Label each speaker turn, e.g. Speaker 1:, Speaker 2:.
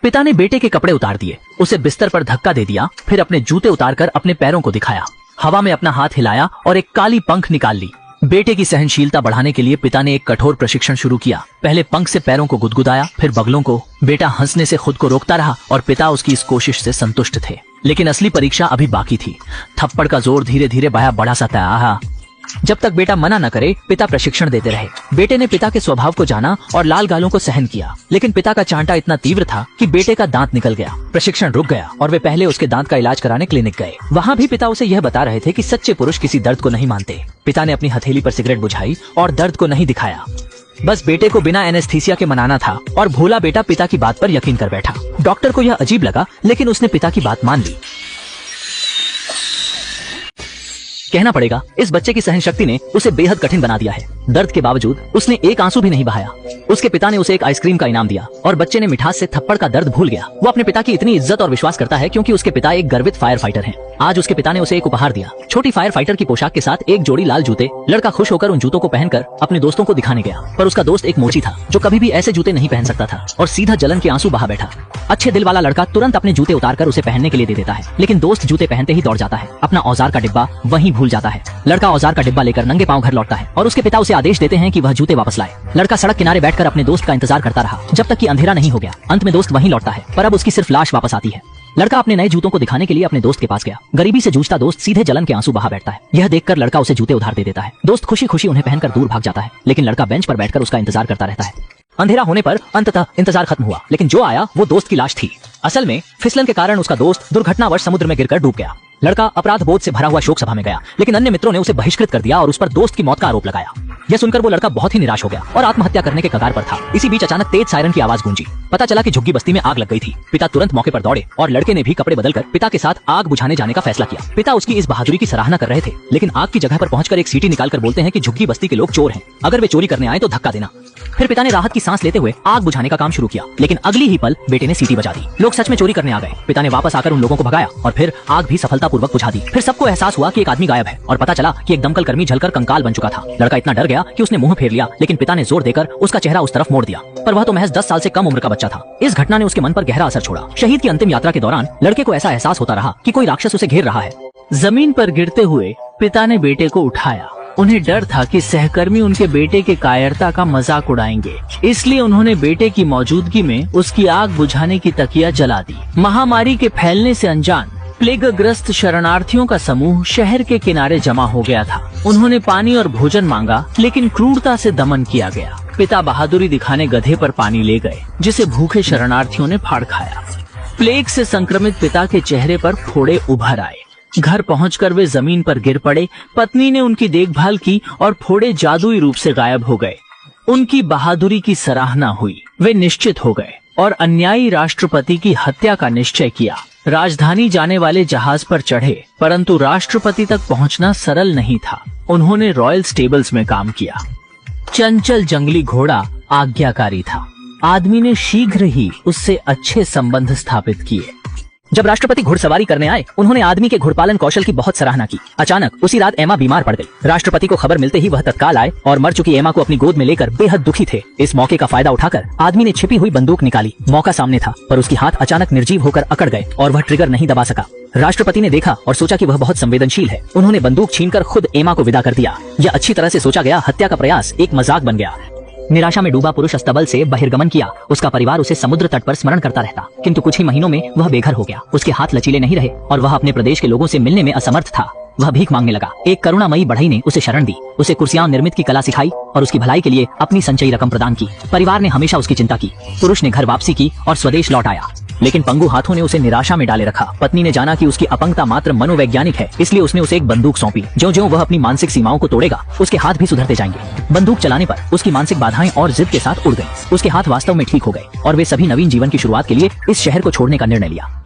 Speaker 1: पिता ने बेटे के कपड़े उतार दिए, उसे बिस्तर पर धक्का दे दिया, फिर अपने जूते उतारकर अपने पैरों को दिखाया, हवा में अपना हाथ हिलाया और एक काली पंख निकाल ली। बेटे की सहनशीलता बढ़ाने के लिए पिता ने एक कठोर प्रशिक्षण शुरू किया। पहले पंख से पैरों को गुदगुदाया, फिर बगलों को। बेटा हंसने से खुद को रोकता रहा और पिता उसकी इस कोशिश से संतुष्ट थे। लेकिन असली परीक्षा अभी बाकी थी। थप्पड़ का जोर धीरे धीरे बढ़ा सा था। जब तक बेटा मना न करे, पिता प्रशिक्षण देते रहे। बेटे ने पिता के स्वभाव को जाना और लाल गालों को सहन किया, लेकिन पिता का चांटा इतना तीव्र था कि बेटे का दांत निकल गया। प्रशिक्षण रुक गया और वे पहले उसके दांत का इलाज कराने क्लिनिक गए। वहाँ भी पिता उसे यह बता रहे थे कि सच्चे पुरुष किसी दर्द को नहीं मानते। पिता ने अपनी हथेली पर सिगरेट बुझाई और दर्द को नहीं दिखाया। बस बेटे को बिना एनेस्थीसिया के मनाना था और भोला बेटा पिता की बात पर यकीन कर बैठा। डॉक्टर को यह अजीब लगा, लेकिन उसने पिता की बात मान ली। कहना पड़ेगा, इस बच्चे की सहन शक्ति ने उसे बेहद कठिन बना दिया है। दर्द के बावजूद उसने एक आंसू भी नहीं बहाया। उसके पिता ने उसे एक आइसक्रीम का इनाम दिया और बच्चे ने मिठास से थप्पड़ का दर्द भूल गया। वो अपने पिता की इतनी इज्जत और विश्वास करता है क्योंकि उसके पिता एक गर्वित फायर फाइटर हैं। आज उसके पिता ने उसे एक उपहार दिया, छोटी फायर फाइटर की पोशाक के साथ एक जोड़ी लाल जूते। लड़का खुश होकर उन जूतों को पहनकर अपने दोस्तों को दिखाने गया, पर उसका दोस्त एक मोची था जो कभी भी ऐसे जूते नहीं पहन सकता था और सीधा जलन के आंसू बहा बैठा। अच्छे दिल वाला लड़का तुरंत अपने जूते उतारकर उसे पहनने के लिए दे देता है, लेकिन दोस्त जूते पहनते ही दौड़ जाता है। अपना औजार का डिब्बा वहीं भूल जाता है। लड़का औजार का डिब्बा लेकर नंगे पांव घर लौटता है और उसके पिता उसे आदेश देते हैं कि वह जूते वापस लाए। लड़का सड़क किनारे बैठकर अपने दोस्त का इंतजार करता रहा जब तक कि अंधेरा नहीं हो गया। अंत में दोस्त वहीं लौटता है, पर अब उसकी सिर्फ लाश वापस आती है। लड़का अपने नए जूतों को दिखाने के लिए अपने दोस्त के पास गया। गरीबी से जूझता दोस्त सीधे जलन के आंसू बहा बैठता है। यह देखकर लड़का उसे जूते उधार दे देता है। दोस्त खुशी खुशी उन्हें पहनकर दूर भाग जाता है, लेकिन लड़का बेंच पर बैठकर उसका इंतजार करता रहता है। अंधेरा होने पर अंततः इंतजार खत्म हुआ, लेकिन जो आया वो दोस्त की लाश थी। असल में फिसलन के कारण उसका दोस्त दुर्घटनावश समुद्र में गिरकर डूब गया। लड़का अपराध बोध से भरा हुआ शोक सभा में गया, लेकिन अन्य मित्रों ने उसे बहिष्कृत कर दिया और उस पर दोस्त की मौत का आरोप लगाया। यह सुनकर वो लड़का बहुत ही निराश हो गया और आत्महत्या करने के कगार पर था। इसी बीच अचानक तेज सायरन की आवाज गूंजी। पता चला कि झुग्गी बस्ती में आग लग गई थी। पिता तुरंत मौके पर दौड़े और लड़के ने भी कपड़े बदलकर पिता के साथ आग बुझाने जाने का फैसला किया। पिता उसकी इस बहादुरी की सराहना कर रहे थे, लेकिन आग की जगह पर पहुंचकर एक सीटी निकालकर बोलते हैं कि झुग्गी बस्ती के लोग चोर हैं, अगर वे चोरी करने आए तो धक्का देना। फिर पिता ने राहत की सांस लेते हुए आग बुझाने का काम शुरू किया, लेकिन अगली ही पल बेटे ने सीटी बजा दी। लोग सच में चोरी करने आ गए। पिता ने वापस आकर उन लोगों को भगाया और फिर आग भी सफलतापूर्वक बुझा दी। फिर सबको एहसास हुआ कि एक आदमी गायब है और पता चला कि एक दमकल कर्मी जलकर कंकाल बन चुका था। लड़का इतना डर गया कि उसने मुंह फेर लिया, लेकिन पिता ने जोर देकर उसका चेहरा उस तरफ मोड़ दिया, पर वह तो महज 10 साल से कम उम्र का बच्चा था। इस घटना ने उसके मन पर गहरा असर छोड़ा। शहीद की अंतिम यात्रा के दौरान लड़के को ऐसा एहसास होता रहा कि कोई राक्षस उसे घेर रहा है।
Speaker 2: जमीन पर गिरते हुए पिता ने बेटे को उठाया। उन्हें डर था कि सहकर्मी उनके बेटे के कायरता का मजाक उड़ाएंगे, इसलिए उन्होंने बेटे की मौजूदगी में उसकी आग बुझाने की तकिया जला दी। महामारी के फैलने से अनजान प्लेगग्रस्त शरणार्थियों का समूह शहर के किनारे जमा हो गया था। उन्होंने पानी और भोजन मांगा, लेकिन क्रूरता से दमन किया गया। पिता बहादुरी दिखाने गधे पर पानी ले गए, जिसे भूखे शरणार्थियों ने फाड़ खाया। प्लेग से संक्रमित पिता के चेहरे पर फोड़े उभर आए। घर पहुंचकर वे जमीन पर गिर पड़े। पत्नी ने उनकी देखभाल की और फोड़े जादुई रूप से गायब हो गए। उनकी बहादुरी की सराहना हुई। वे निश्चित हो गए और अन्यायी राष्ट्रपति की हत्या का निश्चय किया। राजधानी जाने वाले जहाज पर चढ़े, परंतु राष्ट्रपति तक पहुंचना सरल नहीं था। उन्होंने रॉयल स्टेबल्स में काम किया। चंचल जंगली घोड़ा आज्ञाकारी था। आदमी ने शीघ्र ही उससे अच्छे संबंध स्थापित किए।
Speaker 1: जब राष्ट्रपति घुड़सवारी करने आए, उन्होंने आदमी के घुड़पालन कौशल की बहुत सराहना की। अचानक उसी रात एमा बीमार पड़ गई। राष्ट्रपति को खबर मिलते ही वह तत्काल आए और मर चुकी एमा को अपनी गोद में लेकर बेहद दुखी थे। इस मौके का फायदा उठाकर आदमी ने छिपी हुई बंदूक निकाली। मौका सामने था, पर उसके हाथ अचानक निर्जीव होकर अकड़ गए और वह ट्रिगर नहीं दबा सका। राष्ट्रपति ने देखा और सोचा कि वह बहुत संवेदनशील है। उन्होंने बंदूक छीनकर खुद एमा को विदा कर दिया। यह अच्छी तरह से सोचा गया हत्या का प्रयास एक मजाक बन गया। निराशा में डूबा पुरुष अस्तबल से बहिर्गमन किया। उसका परिवार उसे समुद्र तट पर स्मरण करता रहता, किंतु कुछ ही महीनों में वह बेघर हो गया। उसके हाथ लचीले नहीं रहे और वह अपने प्रदेश के लोगों से मिलने में असमर्थ था। वह भीख मांगने लगा। एक करुणामयी बढ़ई ने उसे शरण दी, उसे कुर्सियां निर्मित की कला सिखाई और उसकी भलाई के लिए अपनी संचयी रकम प्रदान की। परिवार ने हमेशा उसकी चिंता की। पुरुष ने घर वापसी की और स्वदेश लौट आया, लेकिन पंगु हाथों ने उसे निराशा में डाले रखा। पत्नी ने जाना कि उसकी अपंगता मात्र मनोवैज्ञानिक है, इसलिए उसने उसे एक बंदूक सौंपी। ज्यों-ज्यों वह अपनी मानसिक सीमाओं को तोड़ेगा, उसके हाथ भी सुधरते जाएंगे। बंदूक चलाने पर उसकी मानसिक बाधाएं और जिद के साथ उड़ गईं। उसके हाथ वास्तव में ठीक हो गए और वे सभी नवीन जीवन की शुरुआत के लिए इस शहर को छोड़ने का निर्णय लिया।